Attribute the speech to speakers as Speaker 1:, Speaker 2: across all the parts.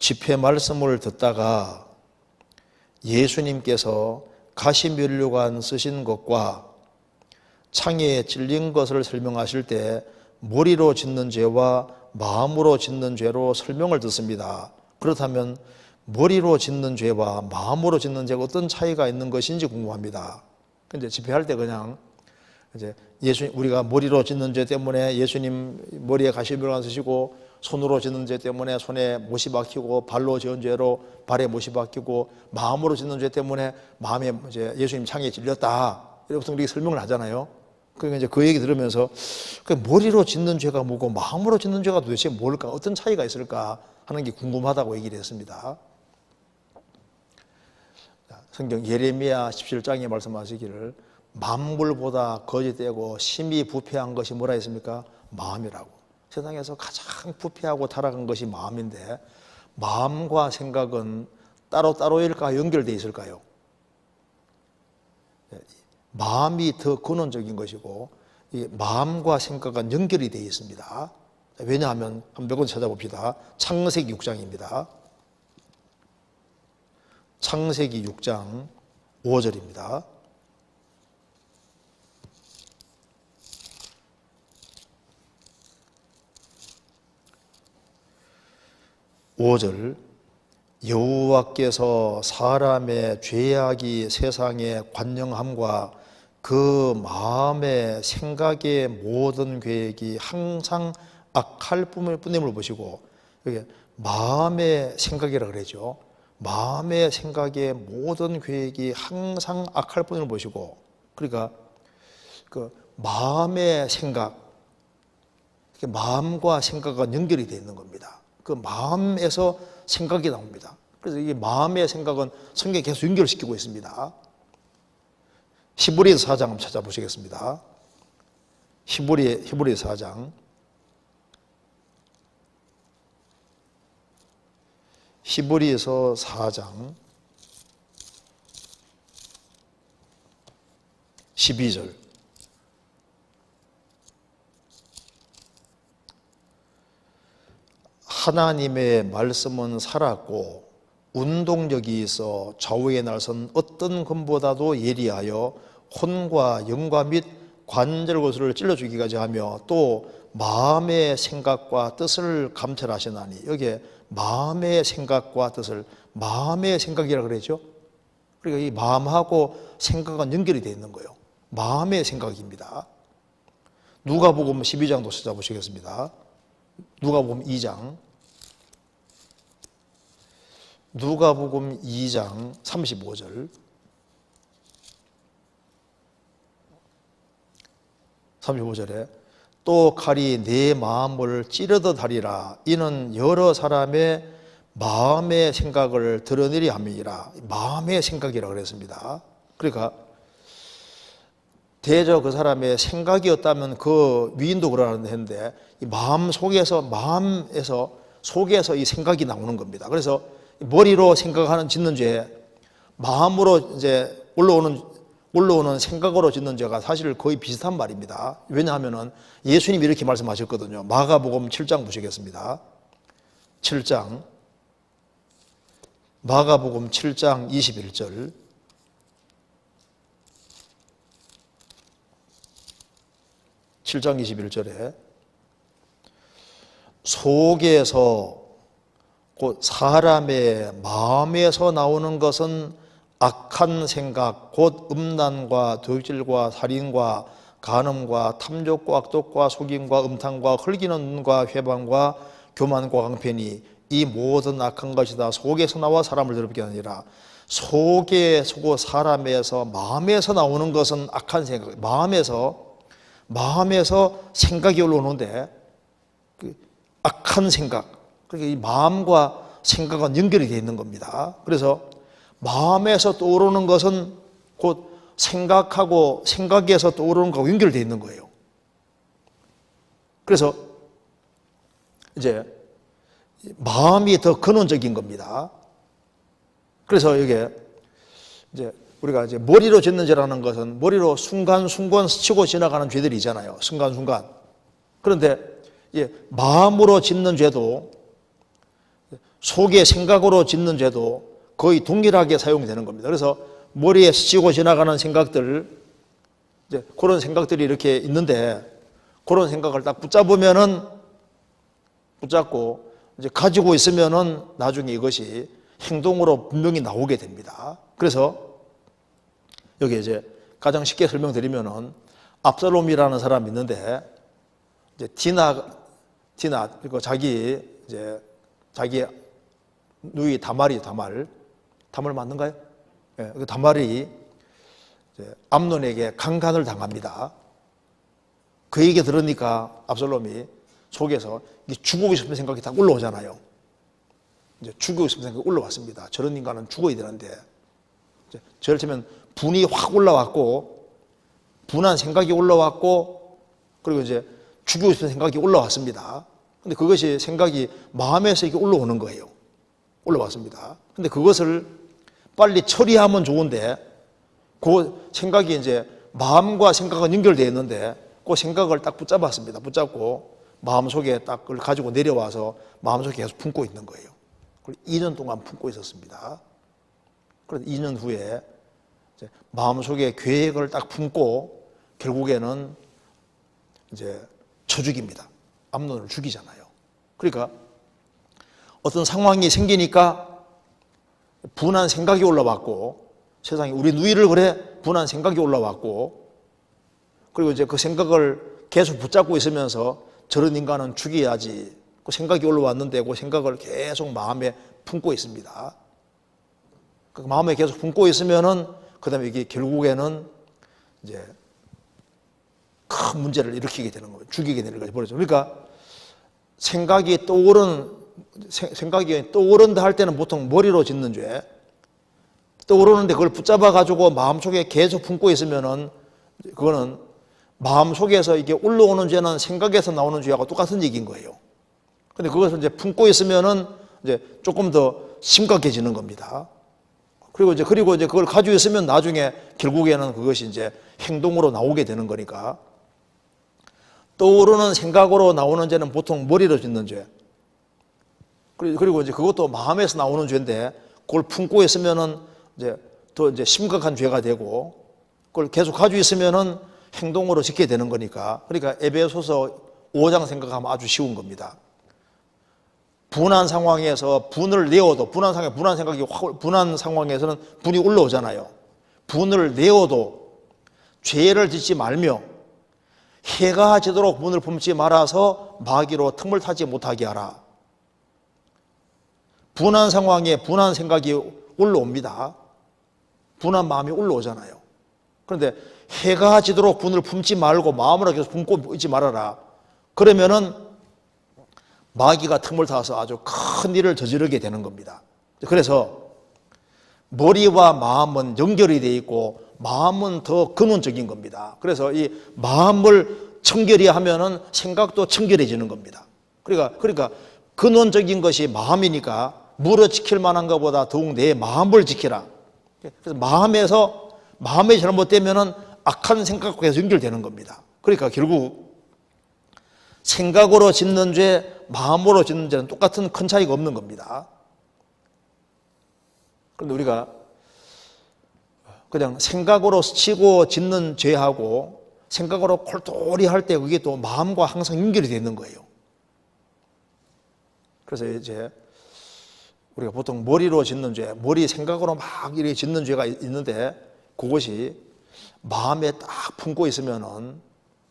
Speaker 1: 집회 말씀을 듣다가 예수님께서 가시면류관 쓰신 것과 창에 찔린 것을 설명하실 때 머리로 짓는 죄와 마음으로 짓는 죄로 설명을 듣습니다. 그렇다면 머리로 짓는 죄와 마음으로 짓는 죄가 어떤 차이가 있는 것인지 궁금합니다. 근데 집회할 때 그냥 이제 우리가 머리로 짓는 죄 때문에 예수님 머리에 가시면류관 쓰시고, 손으로 짓는 죄 때문에 손에 못이 박히고, 발로 지은 죄로 발에 못이 박히고, 마음으로 짓는 죄 때문에 마음에 이제 예수님 창에 찔렸다, 이렇게 우리 설명을 하잖아요. 그러니까 이제 그 얘기 들으면서 머리로 짓는 죄가 뭐고 마음으로 짓는 죄가 도대체 뭘까, 어떤 차이가 있을까 하는 게 궁금하다고 얘기를 했습니다. 성경 예레미야 17장에 말씀하시기를 만물보다 거짓되고 심히 부패한 것이 뭐라 했습니까? 마음이라고. 세상에서 가장 부패하고 타락한 것이 마음인데, 마음과 생각은 따로따로일까 연결되어 있을까요? 마음이 더 근원적인 것이고, 이 마음과 생각은 연결이 되어 있습니다. 왜냐하면 한번 몇 번 찾아봅시다. 창세기 6장입니다. 창세기 6장 5절입니다. (5절) 여호와께서 사람의 죄악이 세상에 관영함과 그 마음의 생각의 모든 계획이 항상 악할 뿐임을 보시고, 여기 마음의 생각이라 그러죠. 마음의 생각의 모든 계획이 항상 악할 뿐임을 보시고, 그러니까 그 마음의 생각, 마음과 생각은 연결이 되어 있는 겁니다. 그 마음에서 생각이 나옵니다. 그래서 이 마음의 생각은 성경에 계속 연결시키고 있습니다. 히브리서 4장 한번 찾아보시겠습니다. 히브리서 4장. 히브리서 4장 12절. 하나님의 말씀은 살았고 운동력이 있어 좌우에 날선 어떤 검보다도 예리하여 혼과 영과 및 관절고슬을 찔러 죽이기까지 하며 또 마음의 생각과 뜻을 감찰하시나니, 여기에 마음의 생각과 뜻을, 마음의 생각이라고 그러죠. 그러니까 이 마음하고 생각은 연결이 되어 있는 거예요. 마음의 생각입니다. 누가복음 12장도 찾아보시겠습니다. 누가복음 2장. 누가복음 2장 35절. 35절에 또 칼이 내 마음을 찌르듯 하리라. 이는 여러 사람의 마음의 생각을 드러내려 함이니라. 마음의 생각이라고 그랬습니다. 그러니까 대저 그 사람의 생각이었다면 그 위인도 그러는데 했는데, 이 마음 속에서 속에서 이 생각이 나오는 겁니다. 그래서 머리로 생각하는 짓는 죄, 마음으로 이제 올라오는 생각으로 짓는 죄가 사실 거의 비슷한 말입니다. 왜냐하면은 예수님이 이렇게 말씀하셨거든요. 마가복음 7장 보시겠습니다. 7장. 마가복음 7장 21절. (7장 21절에) 속에서, 곧 사람의 마음에서 나오는 것은 악한 생각, 곧 음란과 도둑질과 살인과 간음과 탐욕과 악독과 속임과 음탕과 흘기는 눈과 회방과 교만과 강편이 이 모든 악한 것이 다 속에서 나와 사람을 더럽게 하느니라. 속에서, 사람에서, 마음에서 나오는 것은 악한 생각, 마음에서 생각이 올라오는데, 악한 생각, 그러니까 이 마음과 생각은 연결이 되어 있는 겁니다. 그래서 마음에서 떠오르는 것은 곧 생각하고, 생각에서 떠오르는 것과 연결되어 있는 거예요. 그래서 이제 마음이 더 근원적인 겁니다. 그래서 이게 이제 우리가 이제 머리로 짓는 죄라는 것은 머리로 순간순간 스치고 지나가는 죄들이 있잖아요. 순간순간. 그런데 마음으로 짓는 죄도 속에 생각으로 짓는 죄도 거의 동일하게 사용되는 겁니다. 그래서 머리에 스치고 지나가는 생각들, 이제 그런 생각들이 이렇게 있는데 그런 생각을 딱 붙잡고 이제 가지고 있으면은 나중에 이것이 행동으로 분명히 나오게 됩니다. 그래서 여기 이제 가장 쉽게 설명드리면은 압살롬이라는 사람이 있는데 이제 디나 그리고 자기 누이 다말 맞는가요? 예, 그 다말이 이제 암논에게 강간을 당합니다. 그 얘기 들으니까 압살롬이 속에서 죽고 싶은 생각이 딱 올라오잖아요. 이제 죽고 싶은 생각이 올라왔습니다. 저런 인간은 죽어야 되는데, 저를 치면 분이 확 올라왔고, 분한 생각이 올라왔고, 그리고 이제 죽이고 싶은 생각이 올라왔습니다. 근데 그것이 생각이 마음에서 이렇게 올라오는 거예요. 올라왔습니다. 근데 그것을 빨리 처리하면 좋은데, 그 생각이 이제 마음과 생각은 연결되어 있는데, 그 생각을 딱 붙잡았습니다. 붙잡고 마음속에 딱 그걸 가지고 내려와서 마음속에 계속 품고 있는 거예요. 그걸 2년 동안 품고 있었습니다. 그래서 2년 후에 이제 마음속에 계획을 딱 품고 결국에는 이제 쳐 죽입니다. 암논을 죽이잖아요. 그러니까 어떤 상황이 생기니까 분한 생각이 올라왔고, 세상에 우리 누이를 그래 분한 생각이 올라왔고, 그리고 이제 그 생각을 계속 붙잡고 있으면서 저런 인간은 죽여야지, 그 생각이 올라왔는데 그 생각을 계속 마음에 품고 있습니다. 그 마음에 계속 품고 있으면은 그 다음에 이게 결국에는 이제 큰 문제를 일으키게 되는 거예요. 죽이게 되는 거죠. 그러니까 생각이 떠오른다 할 때는 보통 머리로 짓는 죄, 떠오르는데 그걸 붙잡아 가지고 마음속에 계속 품고 있으면은 그거는 마음속에서 이게 올라오는 죄는 생각에서 나오는 죄하고 똑같은 얘기인 거예요. 근데 그것을 이제 품고 있으면은 이제 조금 더 심각해지는 겁니다. 그리고 이제 그걸 가지고 있으면 나중에 결국에는 그것이 이제 행동으로 나오게 되는 거니까, 떠오르는 생각으로 나오는 죄는 보통 머리로 짓는 죄. 그리고 이제 그것도 마음에서 나오는 죄인데 그걸 품고 있으면은 이제 더 이제 심각한 죄가 되고, 그걸 계속 가지고 있으면은 행동으로 짓게 되는 거니까. 그러니까 에베소서 5장 생각하면 아주 쉬운 겁니다. 분한 상황에서 분을 내어도, 분한 상황에서는 분이 올라오잖아요. 분을 내어도 죄를 짓지 말며 해가 지도록 분을 품지 말아서 마귀로 틈을 타지 못하게 하라. 분한 상황에 분한 생각이 올라옵니다. 분한 마음이 올라오잖아요. 그런데 해가 지도록 분을 품지 말고 마음으로 계속 품고 있지 말아라. 그러면은 마귀가 틈을 타서 아주 큰 일을 저지르게 되는 겁니다. 그래서 머리와 마음은 연결이 되어 있고 마음은 더 근원적인 겁니다. 그래서 이 마음을 청결히 하면은 생각도 청결해지는 겁니다. 그러니까 근원적인 것이 마음이니까 물어 지킬 만한 것보다 더욱 내 마음을 지키라. 그래서 마음이 잘못되면은 악한 생각과 계속 연결되는 겁니다. 그러니까 결국 생각으로 짓는 죄, 마음으로 짓는 죄는 똑같은 큰 차이가 없는 겁니다. 그런데 우리가 그냥 생각으로 스치고 짓는 죄하고 생각으로 콜똘히 할 때 그게 또 마음과 항상 연결이 되는 거예요. 그래서 이제 우리가 보통 머리로 짓는 죄, 머리 생각으로 막 이렇게 짓는 죄가 있는데 그것이 마음에 딱 품고 있으면은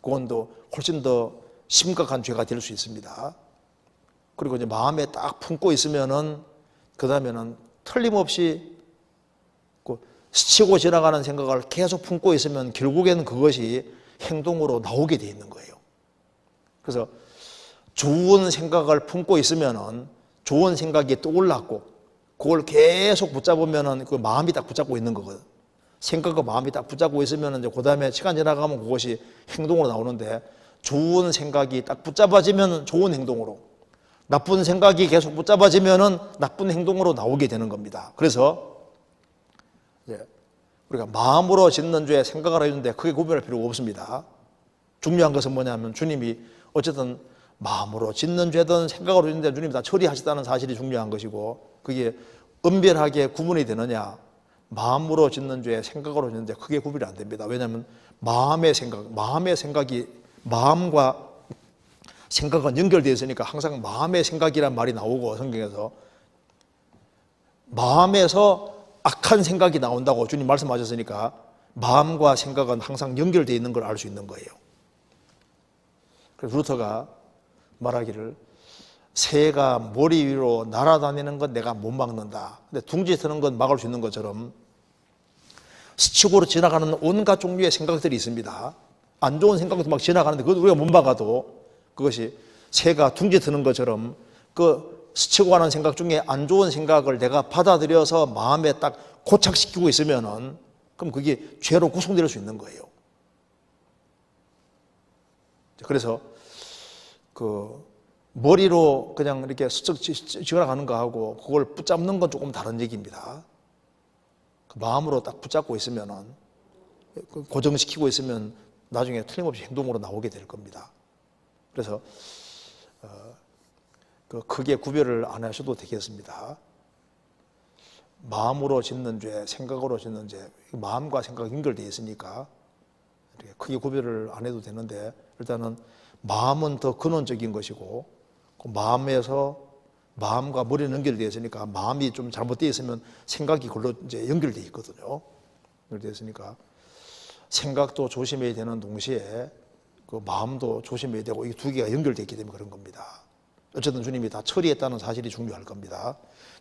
Speaker 1: 그건 또 훨씬 더 심각한 죄가 될 수 있습니다. 그리고 이제 마음에 딱 품고 있으면은 그 다음에는 틀림없이 스치고 지나가는 생각을 계속 품고 있으면 결국에는 그것이 행동으로 나오게 돼 있는 거예요. 그래서 좋은 생각을 품고 있으면은 좋은 생각이 떠올랐고 그걸 계속 붙잡으면은 그 마음이 딱 붙잡고 있는 거거든. 생각과 마음이 딱 붙잡고 있으면은 이제 그 다음에 시간 지나가면 그것이 행동으로 나오는데, 좋은 생각이 딱 붙잡아지면 좋은 행동으로, 나쁜 생각이 계속 붙잡아지면은 나쁜 행동으로 나오게 되는 겁니다. 그래서 이제 우리가 마음으로 짓는 죄, 생각을 하는데 크게 구별할 필요가 없습니다. 중요한 것은 뭐냐면 주님이 어쨌든 마음으로 짓는 죄든 생각으로 짓는 죄 주님이 다 처리하셨다는 사실이 중요한 것이고, 그게 은별하게 구분이 되느냐, 마음으로 짓는 죄, 생각으로 짓는 죄, 그게 구분이 안 됩니다. 왜냐하면 마음의 생각이 마음과 생각은 연결되어 있으니까 항상 마음의 생각이란 말이 나오고, 성경에서 마음에서 악한 생각이 나온다고 주님 말씀하셨으니까 마음과 생각은 항상 연결되어 있는 걸 알 수 있는 거예요. 그래서 루터가 말하기를, 새가 머리 위로 날아다니는 건 내가 못 막는다. 근데 둥지 트는 건 막을 수 있는 것처럼 스치고로 지나가는 온갖 종류의 생각들이 있습니다. 안 좋은 생각도 막 지나가는데 그것도 우리가 못 막아도, 그것이 새가 둥지 트는 것처럼 그 스치고 가는 생각 중에 안 좋은 생각을 내가 받아들여서 마음에 딱 고착시키고 있으면은, 그럼 그게 죄로 구성될 수 있는 거예요. 그래서 그 머리로 그냥 이렇게 스쳐 지나가는 거하고 그걸 붙잡는 건 조금 다른 얘기입니다. 그 마음으로 딱 붙잡고 있으면은, 고정시키고 있으면 나중에 틀림없이 행동으로 나오게 될 겁니다. 그래서 크게 구별을 안 하셔도 되겠습니다. 마음으로 짓는 죄, 생각으로 짓는 죄, 마음과 생각이 연결되어 있으니까 이렇게 크게 구별을 안 해도 되는데, 일단은 마음은 더 근원적인 것이고, 그 마음과 머리는 연결되어 있으니까, 마음이 좀 잘못되어 있으면 생각이 그걸로 이제 연결되어 있거든요. 연결되어 있으니까 생각도 조심해야 되는 동시에 그 마음도 조심해야 되고, 이 두 개가 연결되어 있기 때문에 그런 겁니다. 어쨌든 주님이 다 처리했다는 사실이 중요할 겁니다.